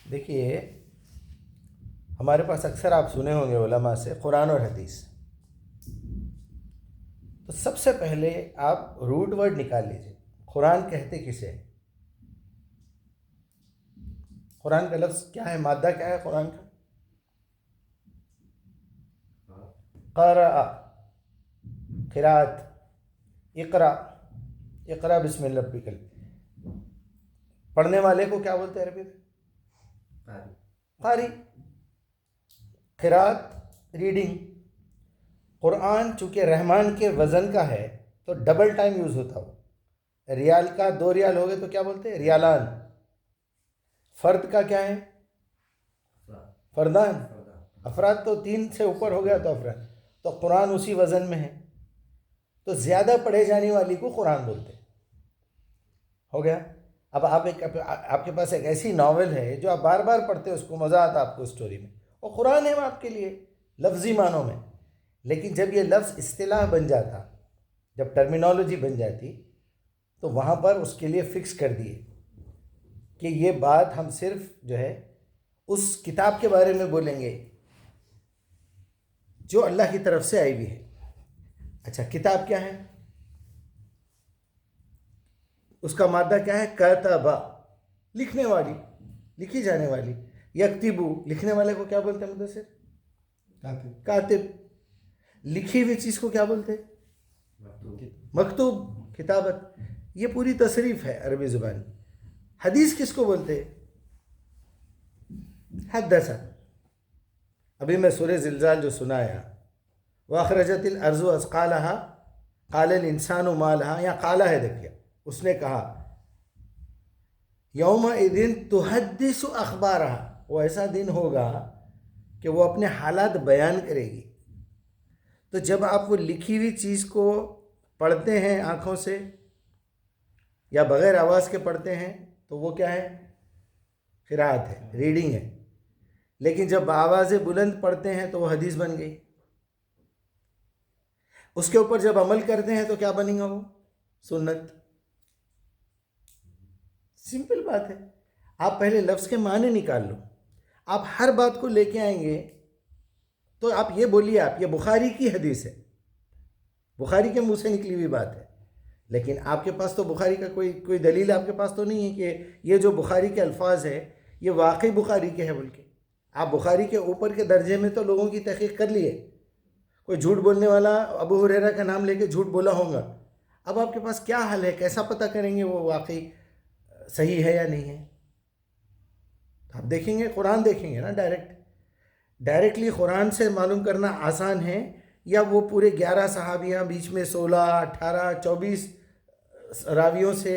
دیکھیے، ہمارے پاس اکثر آپ سنے ہوں گے علماء سے قرآن اور حدیث. تو سب سے پہلے آپ روٹ ورڈ نکال لیجیے. قرآن کہتے کسے؟ قرآن کا لفظ کیا ہے؟ مادہ کیا ہے قرآن کا؟ قرأ، قراءت. اقرا، اقرا بسم اللہ ربک. پڑھنے والے کو کیا بولتے ہیں عربی میں؟ قاری. قراءت ریڈنگ. قرآن چونکہ رحمان کے وزن کا ہے تو ڈبل ٹائم یوز ہوتا ہو. ریال کا 2 ریال ہو گئے تو کیا بولتے ہیں؟ ریالان. فرد کا کیا ہے؟ فردان. افراد تو 3 سے اوپر ہو گیا تو افراد. تو قرآن اسی وزن میں ہے، تو زیادہ پڑھے جانے والی کو قرآن بولتے ہیں. ہو گیا. اب آپ کے پاس ایک ایسی ناول ہے جو آپ بار بار پڑھتے اس کو مزہ آتا آپ کو اسٹوری میں، وہ قرآن ہے آپ کے لیے لفظی معنوں میں. لیکن جب یہ لفظ اصطلاح بن جاتا، جب ٹرمینالوجی بن جاتی، تو وہاں پر اس کے لیے فکس کر دیے کہ یہ بات ہم صرف جو ہے اس کتاب کے بارے میں بولیں گے جو اللہ کی طرف سے آئی ہوئی ہے. اچھا، کتاب کیا ہے؟ اس کا مادہ کیا ہے؟ کتبہ، لکھنے والی، لکھی جانے والی. یکتبو، لکھنے والے کو کیا بولتے ہیں مدثر؟ کاتب. لکھی ہوئی چیز کو کیا بولتے ہیں؟ مکتوب، کتابت. یہ پوری تصریف ہے عربی زبان. حدیث کس کو بولتے ہیں؟ حدث. ابھی میں سورہ زلزال جو سنایا، واخرجت الارض اثقالها قال الانسان ما لها، یا قالا ہے، دیکھیے اس نے کہا یومئذ تحدث اخبارها، وہ ایسا دن ہوگا کہ وہ اپنے حالات بیان کرے گی. تو جب آپ وہ لکھی ہوئی چیز کو پڑھتے ہیں آنکھوں سے یا بغیر آواز کے پڑھتے ہیں تو وہ کیا ہے؟ قراءت ہے، ریڈنگ ہے. لیکن جب آواز بلند پڑھتے ہیں تو وہ حدیث بن گئی. اس کے اوپر جب عمل کرتے ہیں تو کیا بنے گا؟ وہ سنت. سمپل بات ہے. آپ پہلے لفظ کے معنی نکال لو. آپ ہر بات کو لے کے آئیں گے تو آپ یہ بولیے آپ یہ بخاری کی حدیث ہے، بخاری کے منہ سے نکلی ہوئی بات ہے. لیکن آپ کے پاس تو بخاری کا کوئی دلیل آپ کے پاس تو نہیں ہے کہ یہ جو بخاری کے الفاظ ہے یہ واقعی بخاری کے ہے. بلکہ آپ بخاری کے اوپر کے درجے میں تو لوگوں کی تحقیق کر لیے. کوئی جھوٹ بولنے والا ابو ہریرہ کا نام لے کے جھوٹ بولا ہوگا. اب آپ کے پاس کیا حل ہے؟ کیسا پتہ کریں گے وہ واقعی صحیح ہے یا نہیں ہے؟ آپ دیکھیں گے، قرآن دیکھیں گے نا. ڈائریکٹلی قرآن سے معلوم کرنا آسان ہے، یا وہ پورے 11 صحابیاں بیچ میں 16 18 24 راویوں سے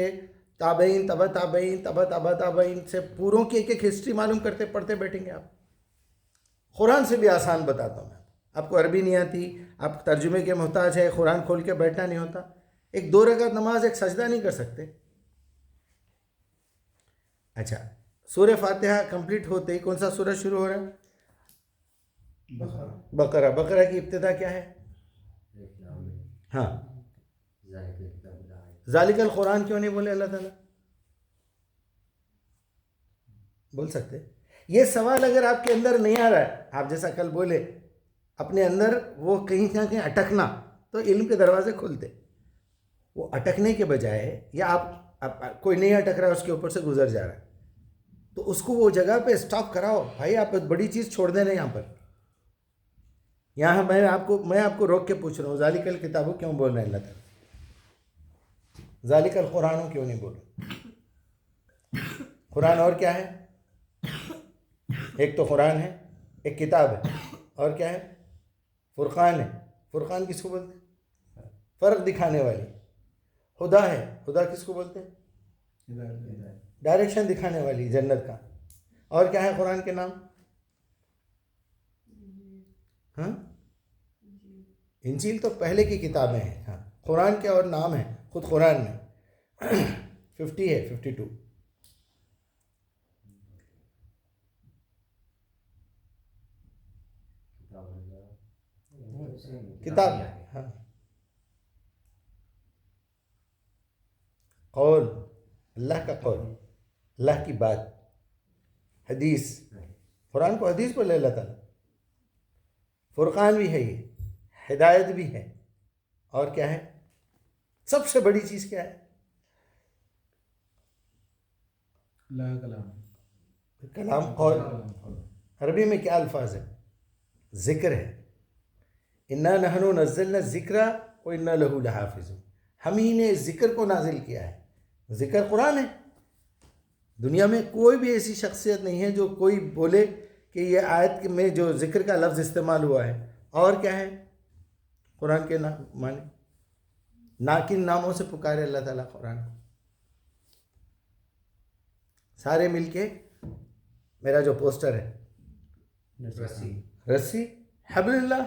تابعین تبع تابعین تبع تبع تابعین سے پوروں کی ایک ایک ہسٹری معلوم کرتے پڑھتے بیٹھیں گے آپ. قرآن سے بھی آسان بتاتا ہوں میں. آپ کو عربی نہیں آتی، آپ ترجمے کے محتاج ہے، قرآن کھول کے بیٹھنا نہیں ہوتا، ایک 2 رکعت نماز ایک سجدہ نہیں کر سکتے. اچھا، سورہ فاتحہ کمپلیٹ ہوتے ہی کون سا سورہ شروع ہو رہا ہے؟ بقرہ. بقرہ کی ابتدا کیا ہے؟ ہاں، ذالک القرآن کیوں نہیں بولے اللہ تعالیٰ؟ بول سکتے. یہ سوال اگر آپ کے اندر نہیں آ رہا ہے، آپ جیسا کل بولے اپنے اندر وہ کہیں نہ کہیں اٹکنا، تو علم کے دروازے کھلتے. وہ اٹکنے کے بجائے، یا آپ کوئی نہیں اٹک رہا ہے اس کے اوپر سے گزر جا رہا ہے، تو اس کو وہ جگہ پہ اسٹاپ کراؤ. بھائی آپ بڑی چیز چھوڑ دیں نا یہاں پر. یہاں میں آپ کو روک کے پوچھ رہا ہوں، ذالک الکتاب کیوں بول رہے ہیں اللہ تعالیٰ؟ ذالک القرآن کیوں نہیں بول رہے؟ قرآن اور کیا ہے؟ ایک تو قرآن ہے، ایک کتاب ہے، اور کیا ہے؟ فرقان ہے. فرقان کس کو بولتے ہیں؟ فرق دکھانے والی. ہدا ہے. ہدا کس کو بولتے ہیں؟ ڈائریکشن دکھانے والی جنت کا. اور کیا ہے قرآن کے نام؟ ہاں، انجیل تو پہلے کی کتابیں ہیں. ہاں، قرآن کے اور نام ہیں خود قرآن میں 50 ہے، 52 کتاب. ہاں، قول، اللہ کا قول، اللہ کی بات. حدیث، قرآن کو حدیث بولے اللہ تعالیٰ. فرقان بھی ہے، یہ ہدایت بھی ہے، اور کیا ہے؟ سب سے بڑی چیز کیا ہے؟ کلام. اور عربی میں کیا الفاظ ہے؟ ذکر ہے. انا نحن نزلنا الذکر وانا لہ لحافظون. ہم ہی نے ذکر کو نازل کیا ہے. ذکر قرآن ہے. دنیا میں کوئی بھی ایسی شخصیت نہیں ہے جو کوئی بولے کہ یہ آیت میں جو ذکر کا لفظ استعمال ہوا ہے اور کیا ہے؟ قرآن کے نام مانے نا کن ناموں سے پکارے اللہ تعالیٰ قرآن کو. سارے مل کے میرا جو پوسٹر ہے رسی حبل اللہ،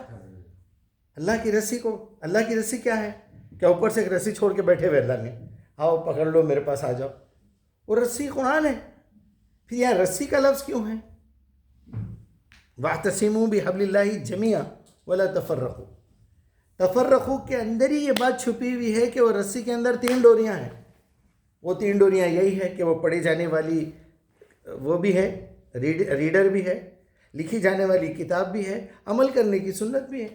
اللہ کی رسی کو. اللہ کی رسی کیا ہے؟ کیا اوپر سے ایک رسی چھوڑ کے بیٹھے ہوئے اللہ نے، آؤ پکڑ لو میرے پاس آ جاؤ. وہ رسی قرآن ہے. پھر یہاں رسی کا لفظ کیوں ہے؟ واعتصموا بحبل اللہ جمیعا ولا تفرقوا. تفرقوا کے اندر ہی یہ بات چھپی ہوئی ہے کہ وہ رسی کے اندر 3 ڈوریاں ہیں. وہ 3 ڈوریاں یہی ہے کہ وہ پڑھی جانے والی وہ بھی ہے، ریڈر بھی ہے، لکھی جانے والی کتاب بھی ہے، عمل کرنے کی سنت بھی ہے.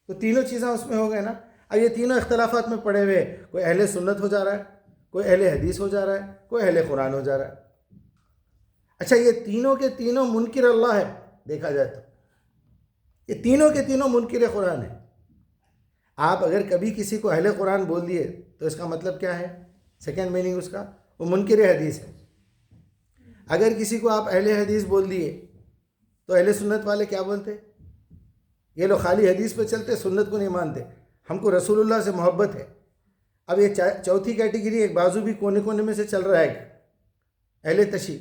تو تینوں چیزیں اس میں ہو گئے نا. اب یہ تینوں اختلافات میں پڑے ہوئے، کوئی اہل سنت ہو جا رہا ہے، کوئی اہل حدیث ہو جا رہا ہے، کوئی اہل قرآن ہو جا رہا ہے. اچھا یہ تینوں کے تینوں منکر اللہ ہے. دیکھا جائے تو یہ تینوں کے تینوں منکر قرآن ہیں. آپ اگر کبھی کسی کو اہل قرآن بول دیے تو اس کا مطلب کیا ہے؟ سیکنڈ میننگ اس کا وہ منکر حدیث ہے. اگر کسی کو آپ اہل حدیث بول دیے تو اہل سنت والے کیا بولتے؟ یہ لوگ خالی حدیث پہ چلتے، سنت کو نہیں مانتے، ہم کو رسول اللہ سے محبت ہے. اب یہ چوتھی کیٹیگری ایک بازو بھی کونے کونے میں سے چل رہا ہے، اہل تشیع،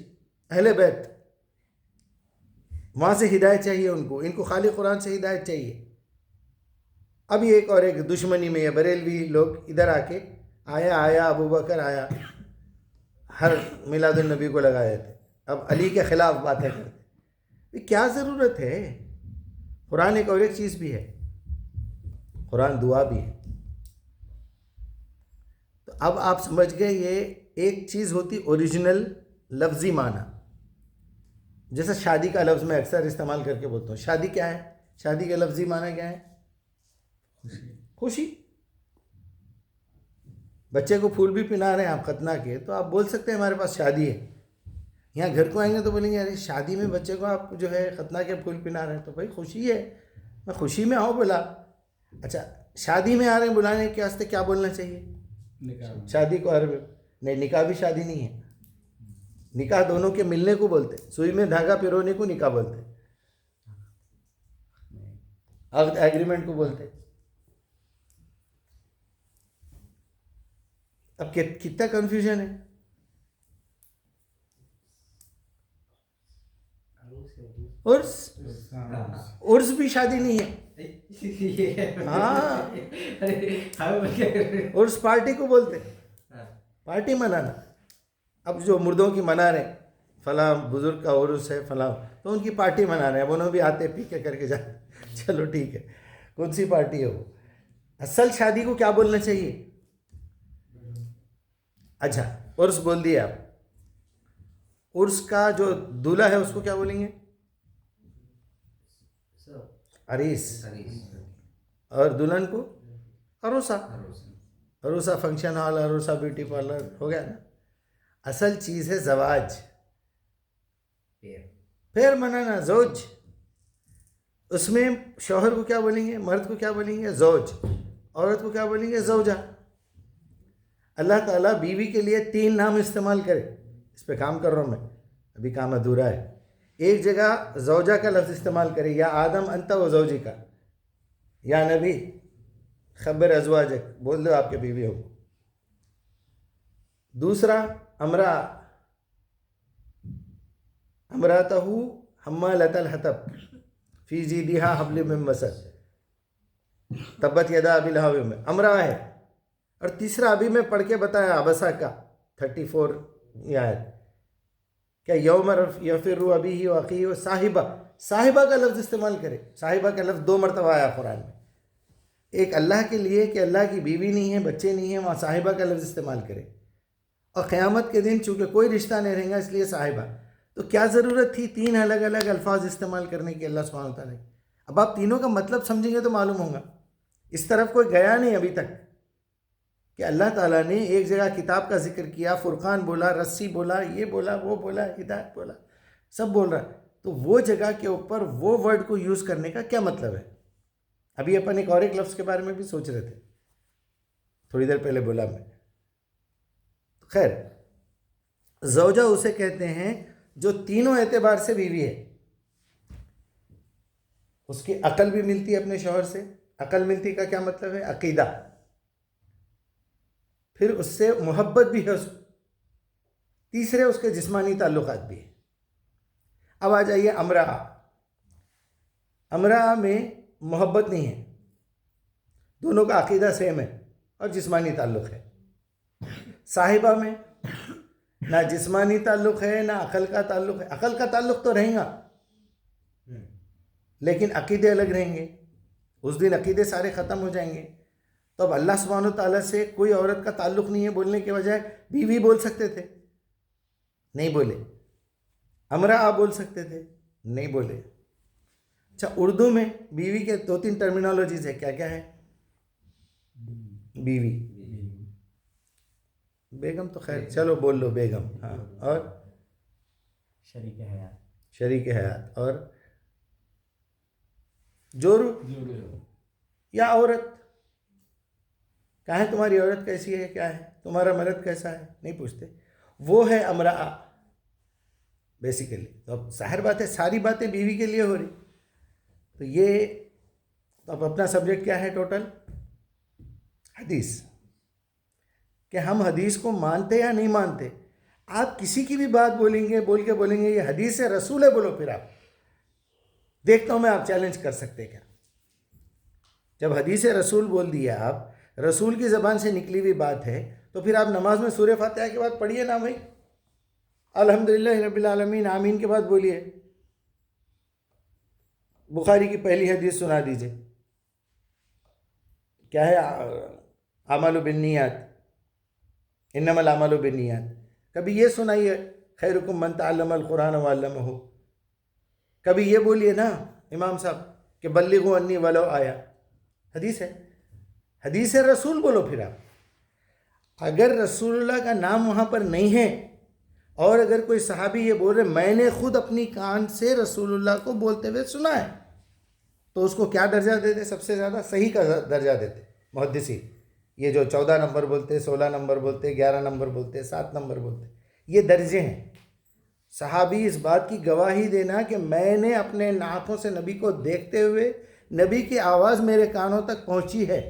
اہل بیت. وہاں سے ہدایت چاہیے ان کو خالی قرآن سے ہدایت چاہیے. اب یہ ایک اور ایک دشمنی میں یہ بریلوی لوگ ادھر آ کے آیا ابو بکر آیا، ہر میلاد النبی کو لگائے تھے. اب علی کے خلاف باتیں کرتے. کیا ضرورت ہے؟ قرآن ایک اور ایک چیز بھی ہے، قرآن دعا بھی ہے. تو اب آپ سمجھ گئے یہ ایک چیز ہوتی اوریجنل لفظی معنی. جیسا شادی کا لفظ میں اکثر استعمال کر کے بولتا ہوں، شادی کیا ہے؟ شادی کا لفظی معنی کیا ہے؟ خوشی. بچے کو پھول بھی پہنا رہے ہیں آپ ختنہ کے تو آپ بول سکتے ہیں ہمارے پاس شادی ہے. یہاں گھر کو آئیں گے تو بولیں گے ارے شادی میں بچے کو آپ جو ہے ختنہ کے پھول پہنا رہے ہیں، تو بھائی خوشی ہے، میں خوشی میں آؤں بولا. اچھا شادی میں آ رہے ہیں بلانے کے واسطے کیا بولنا چاہیے؟ شادی کو عربی نہیں، نکاح بھی شادی نہیں ہے. نکاح دونوں کے ملنے کو بولتے، سوئی میں دھاگا پیرونے کو نکاح بولتے، عقد ایگریمنٹ کو بولتے. اب کتنا کنفیوژن ہے. عرس بھی شادی نہیں ہے. ہاں عرس پارٹی کو بولتے، پارٹی منانا. اب جو مردوں کی منا رہے فلاں بزرگ کا عرس ہے فلاں، تو ان کی پارٹی منا رہے ہیں. اب انہوں بھی آتے پی کے کر کے جاتے، چلو ٹھیک ہے کون سی پارٹی ہے وہ. اصل شادی کو کیا بولنا چاہیے؟ اچھا عرس بول دیا آپ. عرس کا جو دولہا ہے اس کو کیا بولیں گے؟ عریس. اور دلہن کو عروسہ. عروسہ فنکشن ہال، عروسہ بیوٹی پارلر، ہو گیا نا. اصل چیز ہے زواج، پھر منانا زوج. اس میں شوہر کو کیا بولیں گے؟ مرد کو کیا بولیں گے؟ زوج. عورت کو کیا بولیں گے؟ زوجہ. اللہ تعالیٰ بیوی کے لیے 3 نام استعمال کرے. اس پہ کام کر رہا ہوں میں، ابھی کام ادھورا ہے. ایک جگہ زوجہ کا لفظ استعمال کرے، یا آدم انت و زوجی کا، یا نبی خبر ازواجک، بول دو آپ کے بیویوں کو. دوسرا امراتہ حمالۃ الحطب فی جیدہا حبل من مسد تبت یدا ابی لہب میں امرا ہے. اور تیسرا ابھی میں پڑھ کے بتایا ابسا کا 34 یہ آیت، کیا یوم یفر ابیہ واخیہ صاحبہ. صاحبہ کا لفظ استعمال کرے. صاحبہ کا لفظ 2 مرتبہ آیا قرآن میں. ایک اللہ کے لیے کہ اللہ کی بیوی نہیں ہے، بچے نہیں ہیں، وہاں صاحبہ کا لفظ استعمال کرے. اور قیامت کے دن چونکہ کوئی رشتہ نہیں رہیں گا اس لیے صاحبہ. تو کیا ضرورت تھی 3 الگ الگ الفاظ استعمال کرنے کی اللہ سبحانہ وتعالیٰ کی؟ اب آپ تینوں کا مطلب سمجھیں گے تو معلوم ہوگا. اس طرف کوئی گیا نہیں ابھی تک کہ اللہ تعالیٰ نے ایک جگہ کتاب کا ذکر کیا، فرقان بولا، رسی بولا، یہ بولا، وہ بولا، ہدایت بولا، سب بول رہا ہے. تو وہ جگہ کے اوپر وہ ورڈ کو یوز کرنے کا کیا مطلب ہے؟ ابھی اپن ایک لفظ کے بارے میں بھی سوچ رہے تھے، تھوڑی دیر پہلے بولا میں. خیر، زوجہ اسے کہتے ہیں جو تینوں اعتبار سے بیوی ہے. اس کی عقل بھی ملتی ہے اپنے شوہر سے. عقل ملتی کا کیا مطلب ہے؟ عقیدہ. پھر اس سے محبت بھی ہے. تیسرے اس کے جسمانی تعلقات بھی ہیں. اب آ جائیے امرأہ. امرأہ میں محبت نہیں ہے، دونوں کا عقیدہ سیم ہے اور جسمانی تعلق ہے. صاحبہ میں نہ جسمانی تعلق ہے نہ عقل کا تعلق ہے. عقل کا تعلق تو رہیں گا لیکن عقیدے الگ رہیں گے. اس دن عقیدے سارے ختم ہو جائیں گے. تو اب اللہ سبحانہ تعالیٰ سے کوئی عورت کا تعلق نہیں ہے بولنے کے بجائے بیوی بول سکتے تھے، نہیں بولے. امرأہ بول سکتے تھے، نہیں بولے. اچھا، اردو میں بیوی کے 2-3 ٹرمینالوجیز ہے. کیا کیا ہے؟ بیوی، بیگم تو خیر چلو بول لو بیگم. ہاں، اور شریک حیات. شریک حیات، اور جورو یا عورت. کہاں ہے تمہاری عورت کیسی ہے، کیا ہے تمہارا مرد کیسا ہے، نہیں پوچھتے. وہ ہے امرأہ بیسیکلی. تو اب ظاہر بات ہے ساری باتیں بیوی کے لیے ہو رہی. تو یہ اب اپنا سبجیکٹ کیا ہے ٹوٹل؟ حدیث. کہ ہم حدیث کو مانتے یا نہیں مانتے. آپ کسی کی بھی بات بولیں گے، بول کے بولیں گے یہ حدیث رسول ہے، بولو پھر آپ دیکھتا ہوں میں آپ چیلنج کر سکتے کیا. جب حدیث رسول بول دیا، آپ رسول کی زبان سے نکلی ہوئی بات ہے، تو پھر آپ نماز میں سورہ فاتحہ کے بعد پڑھیے نا بھائی، الحمدللہ رب العالمین آمین کے بعد بولیے. بخاری کی پہلی حدیث سنا دیجئے، کیا ہے؟ اعمال بالنیات، انما الاعمال بالنیات. کبھی یہ سنائیے خیرکم من تعلم القرآن وعلمہ. کبھی یہ بولیے نا امام صاحب کہ بلغوا انی ولو آیا. حدیث ہے، حدیث رسول بولو. پھر آپ اگر رسول اللہ کا نام وہاں پر نہیں ہے اور اگر کوئی صحابی یہ بول رہے میں نے خود اپنی کان سے رسول اللہ کو بولتے ہوئے سنا ہے، تو اس کو کیا درجہ دیتے؟ سب سے زیادہ صحیح کا درجہ دیتے محدثین. یہ جو 14 نمبر بولتے، 16 نمبر بولتے، 11 نمبر بولتے، 7 نمبر بولتے، یہ درجے ہیں. صحابی اس بات کی گواہی دینا کہ میں نے اپنے آنکھوں سے نبی کو دیکھتے ہوئے نبی کی آواز میرے کانوں تک پہنچی ہے.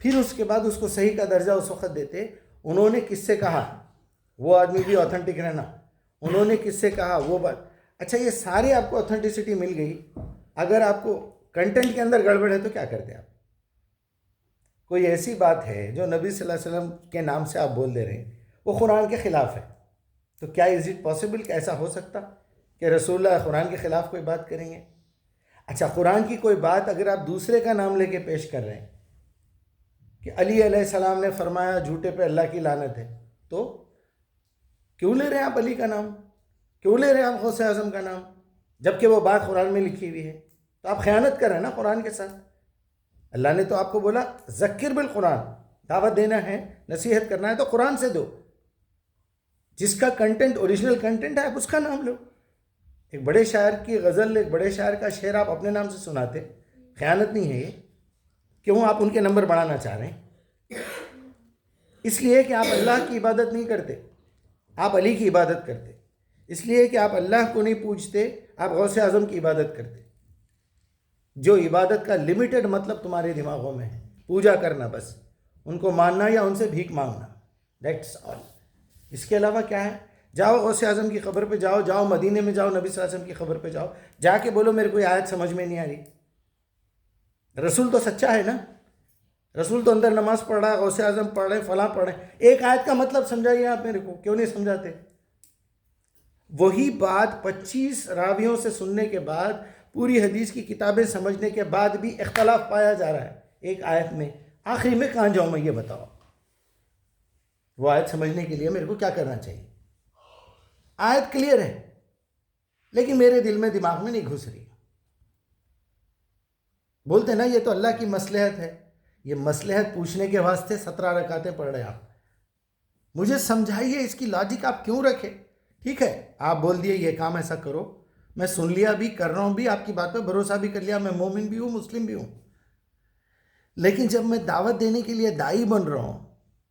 پھر اس کے بعد اس کو صحیح کا درجہ اس وقت دیتے. انہوں نے کس سے کہا، وہ آدمی بھی آتھنٹک رہنا. انہوں نے کس سے کہا، وہ بات. اچھا، یہ سارے آپ کو آتھنٹسٹی مل گئی. اگر آپ کو کنٹینٹ کے اندر گڑبڑ ہے تو کیا کرتے آپ؟ کوئی ایسی بات ہے جو نبی صلی اللہ علیہ وسلم کے نام سے آپ بول دے رہے ہیں، وہ قرآن کے خلاف ہے. تو کیا از اٹ پاسبل کہ ایسا ہو سکتا کہ رسول اللہ قرآن کے خلاف کوئی بات کریں گے؟ اچھا، قرآن کی کوئی بات اگر آپ دوسرے کا نام لے کے پیش کر رہے ہیں کہ علی علیہ السلام نے فرمایا جھوٹے پہ اللہ کی لعنت ہے، تو کیوں لے رہے ہیں آپ علی کا نام؟ کیوں لے رہے ہیں آپ غوث اعظم کا نام جبکہ وہ بات قرآن میں لکھی ہوئی ہے؟ تو آپ خیانت کر رہے ہیں نا قرآن کے ساتھ. اللہ نے تو آپ کو بولا ذکر بالقرآن، دعوت دینا ہے، نصیحت کرنا ہے تو قرآن سے دو. جس کا کنٹینٹ اوریجنل کنٹینٹ ہے آپ اس کا نام لو. ایک بڑے شاعر کی غزل، ایک بڑے شاعر کا شعر آپ اپنے نام سے سناتے، خیانت نہیں ہے یہ؟ کیوں آپ ان کے نمبر بڑھانا چاہ رہے ہیں؟ اس لیے کہ آپ اللہ کی عبادت نہیں کرتے، آپ علی کی عبادت کرتے. اس لیے کہ آپ اللہ کو نہیں پوجتے، آپ غوث اعظم کی عبادت کرتے. جو عبادت کا لمیٹڈ مطلب تمہارے دماغوں میں ہے، پوجا کرنا، بس ان کو ماننا یا ان سے بھیک مانگنا، دیٹس آل. اس کے علاوہ کیا ہے؟ جاؤ غوث اعظم کی قبر پہ جاؤ، جاؤ مدینے میں جاؤ، نبی صلی اللہ علیہ وسلم کی قبر پہ جاؤ، جا کے بولو میرے کوئی آیت سمجھ میں نہیں آ رہی. رسول تو سچا ہے نا، رسول تو اندر نماز پڑھ رہا ہے، غوث اعظم پڑھ رہے ہیں، فلاں پڑھ رہے ہیں، ایک آیت کا مطلب سمجھائیے آپ میرے کو، کیوں نہیں سمجھاتے؟ وہی بات 25 راویوں سے سننے کے بعد، پوری حدیث کی کتابیں سمجھنے کے بعد بھی اختلاف پایا جا رہا ہے ایک آیت میں. آخری میں کہاں جاؤں میں یہ بتاؤ؟ وہ آیت سمجھنے کے لیے میرے کو کیا کرنا چاہیے؟ آیت کلیئر ہے لیکن میرے دل میں دماغ میں نہیں گھس رہی. بولتے نا یہ تو اللہ کی مصلحت ہے. یہ مصلحت پوچھنے کے واسطے 17 رکعتیں پڑھ رہے آپ. مجھے سمجھائیے اس کی لاجک آپ کیوں رکھے. ٹھیک ہے آپ بول دیے یہ کام ایسا کرو, میں سن لیا بھی, کر رہا ہوں بھی, آپ کی بات پہ بھروسہ بھی کر لیا, میں مومن بھی ہوں مسلم بھی ہوں. لیکن جب میں دعوت دینے کے لیے دائی بن رہا ہوں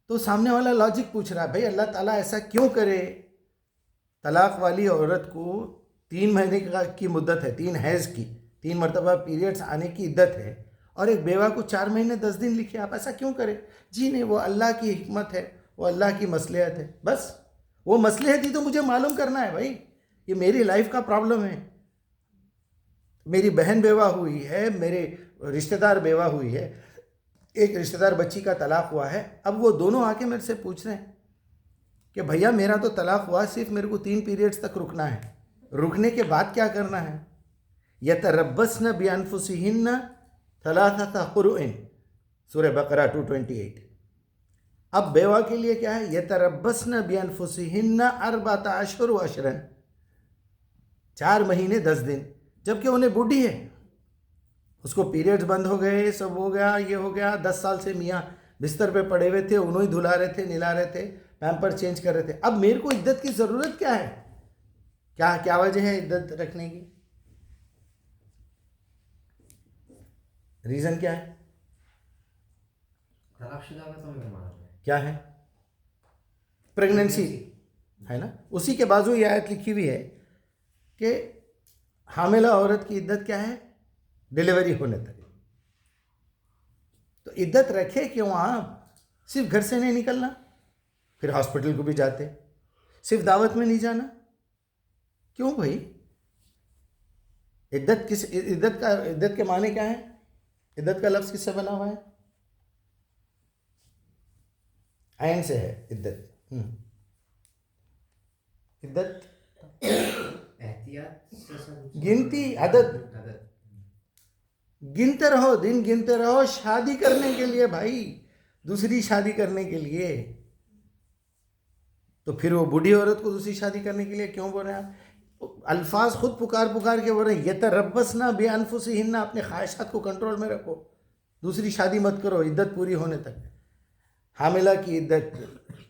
تو سامنے والا لاجک پوچھ رہا ہے بھائی اللہ تعالیٰ ایسا کیوں کرے. طلاق والی عورت کو 3 مہینے کی مدت ہے, 3 حیض کی, 3 مرتبہ پیریڈز آنے کی عدت ہے, اور ایک بیوہ کو 4 مہینے 10 دن لکھے. آپ ایسا کیوں کرے؟ جی نہیں, وہ اللہ کی حکمت ہے, وہ اللہ کی مصلحت ہے. بس وہ مصلحت ہی تو مجھے معلوم کرنا ہے بھائی. یہ میری لائف کا پرابلم ہے. میری بہن بیوہ ہوئی ہے, میرے رشتہ دار بیوہ ہوئی ہے, ایک رشتہ دار بچی کا طلاق ہوا ہے. اب وہ دونوں آ کے میرے سے پوچھ رہے ہیں کہ بھیا میرا تو طلاق ہوا, صرف میرے کو 3 پیریڈز تک رکنا ہے, رکنے کے بعد کیا کرنا ہے؟ یتربصن بانفسہن 3 قروء, سورہ بقرہ 228. اب بیوہ کے لیے کیا ہے؟ یتربصن بانفسہن 4 اشہر و عشرا, 4 مہینے 10 دن, جبکہ انہیں بوڑھی ہے, اس کو پیریڈز بند ہو گئے, سب ہو گیا, یہ ہو گیا. 10 سال سے میاں بستر پہ پڑے ہوئے تھے, انہوں ہی دھلا رہے تھے, نلا رہے تھے, پیمپر چینج کر رہے تھے. اب میرے کو عدت کی ضرورت کیا ہے؟ کیا وجہ ہے عدت رکھنے کی؟ ریزن کیا ہے؟ طلاق شدہ کا تو ہمیں معلوم ہے کیا ہے؟ پریگننسی ہے نا. اسی کے بازو یہ آیت لکھی ہوئی ہے کہ حاملہ عورت کی عدت کیا ہے؟ ڈیلیوری ہونے تک. تو عدت رکھے کہ وہاں صرف گھر سے نہیں نکلنا, پھر ہاسپٹل کو بھی جاتے, صرف دعوت میں نہیں جانا. کیوں بھائی؟ عدت کے معنی کیا ہے؟ عدت کا لفظ کس سے بنا ہوا ہے؟ عین سے ہے عدت. عدت احتیاط سے سب گنتی, عدد, گنتے رہو, دن گنتے رہو شادی کرنے کے لیے بھائی, دوسری شادی کرنے کے لیے. تو پھر وہ بوڑھی عورت کو دوسری شادی کرنے کے لیے کیوں بول رہے ہیں آپ؟ الفاظ خود پکار کے بول رہے ہیں یتربصن بانفسہن, اپنے خواہشات کو کنٹرول میں رکھو, دوسری شادی مت کرو عدت پوری ہونے تک. حاملہ کی عدت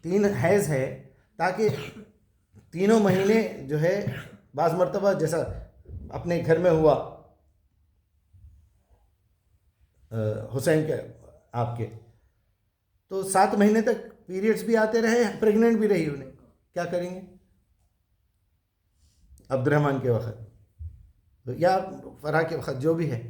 3 حیض ہے, تاکہ 3 مہینے جو ہے, بعض مرتبہ جیسا اپنے گھر میں ہوا حسین کے آپ کے, تو 7 مہینے تک پیریڈز بھی آتے رہے, پریگننٹ بھی رہی, انہیں کیا کریں گے؟ عبد الرحمن کے وقت یا فرح کے وقت جو بھی ہے,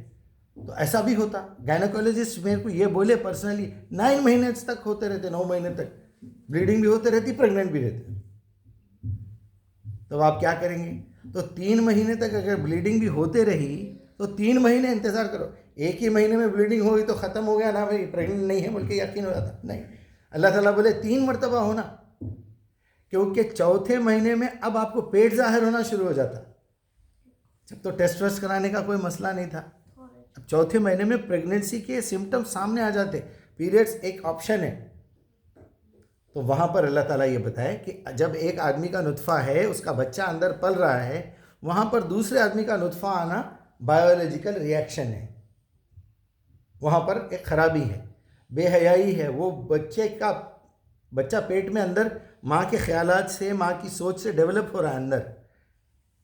تو ایسا بھی ہوتا. گائنیکولوجسٹ میرے کو یہ بولے پرسنلی 9 مہینے تک ہوتے رہتے, 9 مہینے تک بلیڈنگ بھی ہوتے رہتی, پریگننٹ بھی رہتے. تو آپ کیا کریں گے؟ تو 3 مہینے تک اگر بلیڈنگ بھی ہوتے رہی تو 3 مہینے انتظار کرو. ایک ہی مہینے میں بلیڈنگ ہوگی تو ختم ہو گیا نا بھائی, پریگننٹ نہیں ہے بول کے یقین ہو جاتا. نہیں, اللہ تعالیٰ بولے 3 مرتبہ ہونا, کیونکہ 4تھے مہینے میں اب آپ کو پیٹ ظاہر ہونا شروع ہو جاتا. جب تو ٹیسٹ ویسٹ کرانے کا کوئی مسئلہ نہیں تھا, اب 4تھے مہینے میں پریگننسی کے سمٹم سامنے آ جاتے, پیریڈز ایک آپشن ہے. تو وہاں پر اللہ تعالیٰ یہ بتائے کہ جب ایک آدمی کا نطفہ ہے, اس کا بچہ اندر پل رہا ہے, وہاں پر دوسرے آدمی کا نطفہ آنا بایولوجیکل ریئیکشن ہے, وہاں پر ایک خرابی ہے, بے حیائی ہے. وہ بچہ پیٹ میں اندر ماں کے خیالات سے, ماں کی سوچ سے ڈیولپ ہو رہا ہے اندر.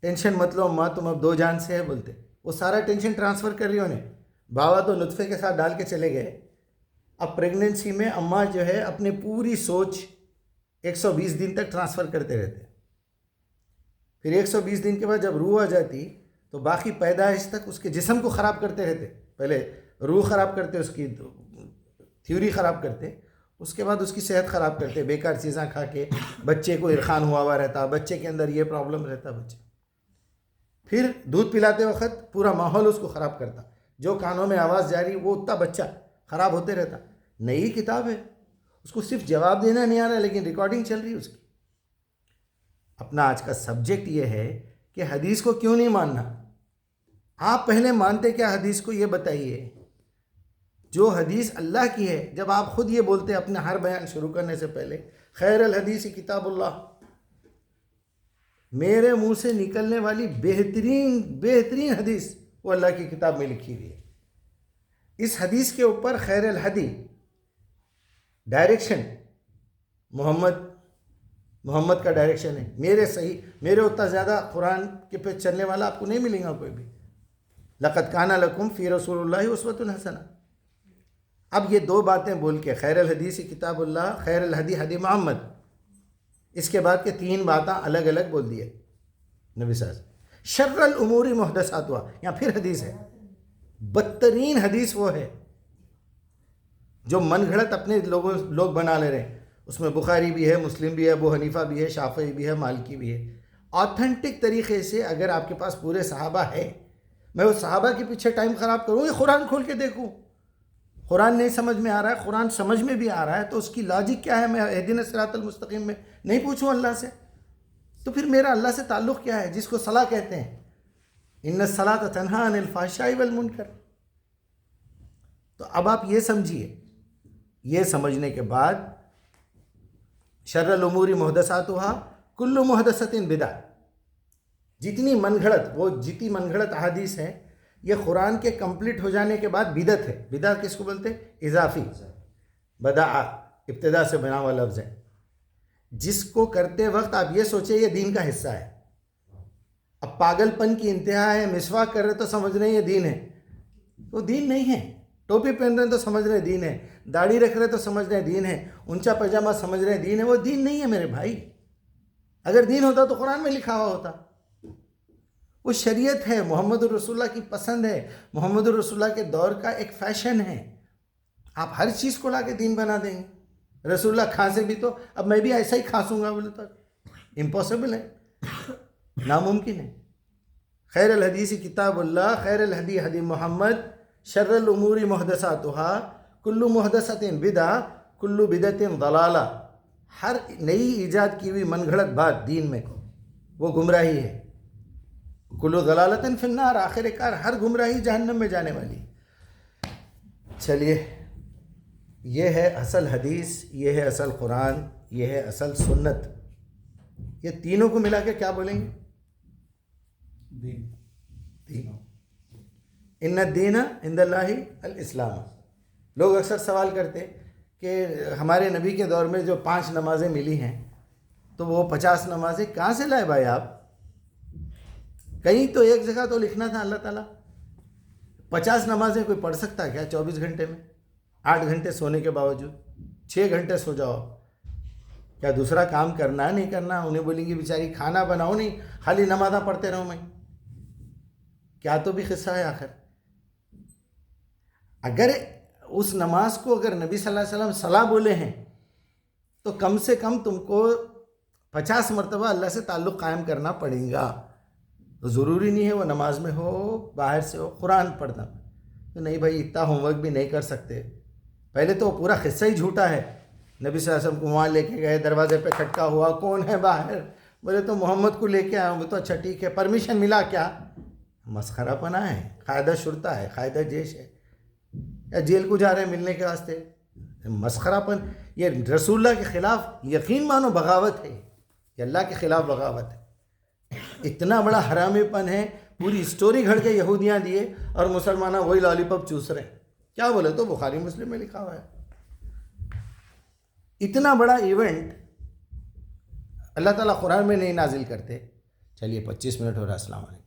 ٹینشن مت لو ماں, تم اب 2 جان سے ہے بولتے, وہ سارا ٹینشن ٹرانسفر کر رہی انہیں. بابا تو نطفے کے ساتھ ڈال کے چلے گئے. اب پریگننسی میں اماں جو ہے اپنی پوری سوچ 120 دن تک ٹرانسفر کرتے رہتے. پھر 120 دن کے بعد جب روح آ جاتی تو باقی پیدائش تک اس کے جسم کو خراب کرتے رہتے. پہلے روح خراب کرتے, اس کی تھیوری خراب کرتے, اس کے بعد اس کی صحت خراب کرتے, بیکار چیزاں کھا کے. بچے کو عرقان ہوا رہتا, بچے کے اندر یہ پرابلم رہتا. بچے پھر دودھ پلاتے وقت پورا ماحول اس کو خراب کرتا, جو کانوں میں آواز جاری وہ اتنا بچہ خراب ہوتے رہتا. نئی کتاب ہے, اس کو صرف جواب دینا نہیں آ رہا, لیکن ریکارڈنگ چل رہی ہے اس کی. اپنا آج کا سبجیکٹ یہ ہے کہ حدیث کو کیوں نہیں ماننا. آپ پہلے مانتے کیا حدیث کو, یہ بتائیے. جو حدیث اللہ کی ہے, جب آپ خود یہ بولتے اپنے ہر بیان شروع کرنے سے پہلے, خیر الحدیث کتاب اللہ, میرے منہ سے نکلنے والی بہترین حدیث وہ اللہ کی کتاب میں لکھی ہوئی ہے. اس حدیث کے اوپر خیر الہدی ڈائریکشن محمد کا ڈائریکشن ہے. میرے اتنا زیادہ قرآن کے پہ چلنے والا آپ کو نہیں ملے گا کوئی بھی. لقد کان لکم فی رسول اللہ اسوۃ حسنہ. اب یہ دو باتیں بول کے خیر الحدیث کتاب اللہ، خیر الہدی ہدی محمد، اس کے بعد کے 3 باتیں الگ الگ بول دیے نبی صلی اللہ علیہ وسلم. شر الامور محدثاتها، یہاں پھر حدیث ہے. بدترین حدیث وہ ہے جو من گھڑت اپنے لوگ بنا لے رہے ہیں. اس میں بخاری بھی ہے، مسلم بھی ہے، ابو حنیفہ بھی ہے، شافعی بھی ہے، مالکی بھی ہے. آتھنٹک طریقے سے اگر آپ کے پاس پورے صحابہ ہے، میں وہ صحابہ کے پیچھے ٹائم خراب کروں یا قرآن کھول کے دیکھوں؟ قرآن نہیں سمجھ میں آ رہا ہے، قرآن سمجھ میں بھی آ رہا ہے، تو اس کی لاجک کیا ہے؟ میں اہدنا الصراط المستقیم میں نہیں پوچھوں اللہ سے؟ تو پھر میرا اللہ سے تعلق کیا ہے جس کو صلاح کہتے ہیں؟ ان الصلاۃ تنہی عن الفحشاء والمنکر. تو اب آپ یہ سمجھیے، یہ سمجھنے کے بعد شر الامور محدثاتها کل محدثۃ بدعہ، جتنی من گھڑت احادیث ہیں یہ قرآن کے کمپلیٹ ہو جانے کے بعد بدعت ہے. بدعت کس کو بولتے ہیں؟ اضافی. بدع ابتدا سے بنا ہوا لفظ ہے. جس کو کرتے وقت آپ یہ سوچیں یہ دین کا حصہ ہے. اب پاگل پن کی انتہا ہے، مسواک کر رہے تو سمجھ رہے ہیں یہ دین ہے، وہ دین نہیں ہے. ٹوپی پہن رہے ہیں تو سمجھ رہے ہیں دین ہے، داڑھی رکھ رہے تو سمجھ رہے ہیں دین ہے، اونچا پاجامہ سمجھ رہے ہیں دین ہے. وہ دین نہیں ہے میرے بھائی. اگر دین ہوتا تو قرآن میں لکھا ہوا ہوتا. وہ شریعت ہے، محمد الرسول اللہ کی پسند ہے، محمد الرسول اللہ کے دور کا ایک فیشن ہے. آپ ہر چیز کو لا کے دین بنا دیں گے. رسول اللہ کھانسے بھی تو اب میں بھی ایسا ہی کھانسوں گا بولے تو امپاسبل ہے، ناممکن ہے. خیر الحدیث کتاب اللہ، خیر الہدی ہدی محمد، شر الامور محدثاتها کل محدثۃ بدعہ کل بدعۃ ضلالہ. ہر نئی ایجاد کی ہوئی من گھڑت بات دین میں وہ گمراہی ہے. کل ضلالۃ فی النار، آخر کار ہر گمراہی جہنم میں جانے والی. چلیے، یہ ہے اصل حدیث، یہ ہے اصل قرآن، یہ ہے اصل سنت. یہ تینوں کو ملا کے کیا بولیں گے؟ دین. ان الدین عند اللہ الاسلام. لوگ اکثر سوال کرتے کہ ہمارے نبی کے دور میں جو 5 نمازیں ملی ہیں تو وہ 50 نمازیں کہاں سے لائے بھائی آپ؟ کہیں تو ایک جگہ تو لکھنا تھا اللہ تعالیٰ 50 نمازیں کوئی پڑھ سکتا ہے کیا 24 گھنٹے میں؟ 8 گھنٹے سونے کے باوجود 6 گھنٹے سو جاؤ. کیا دوسرا کام کرنا ہے نہیں کرنا؟ انہیں بولیں گے بیچاری کھانا بناؤ نہیں، خالی نمازیں پڑھتے رہو. میں کیا تو بھی قصہ ہے آخر. اگر اس نماز کو اگر نبی صلی اللہ علیہ وسلم صلاح بولے ہیں تو کم سے کم تم کو 50 مرتبہ اللہ سے تعلق قائم کرنا پڑے گا. ضروری نہیں ہے وہ نماز میں ہو، باہر سے ہو، قرآن پڑھنا. تو نہیں بھائی، اتنا ہوم ورک بھی نہیں کر سکتے. پہلے تو پورا قصہ ہی جھوٹا ہے. نبی صلی اللہ علیہ وسلم کو وہاں لے کے گئے، دروازے پہ کھٹکا ہوا، کون ہے باہر؟ بولے تو محمد کو لے کے آیا ہوں. تو اچھا ٹھیک ہے، پرمیشن ملا کیا؟ مسخرہ پنا ہے، قاعدہ شرطہ ہے، قاعدہ جیش ہے، یا جیل کو جا رہے ہیں ملنے کے واسطے؟ مسخرہ پن. یہ رسول اللہ کے خلاف یقین مانو بغاوت ہے، یہ اللہ کے خلاف بغاوت ہے. اتنا بڑا حرامی پن ہے. پوری سٹوری گھڑ کے یہودیاں دیے اور مسلمانہ وہی لالی پاپ چوس رہے ہیں. کیا بولے تو بخاری مسلم میں لکھا ہوا ہے. اتنا بڑا ایونٹ اللہ تعالیٰ قرآن میں نہیں نازل کرتے. چلیے 25 منٹ ہو رہا. السلام علیکم.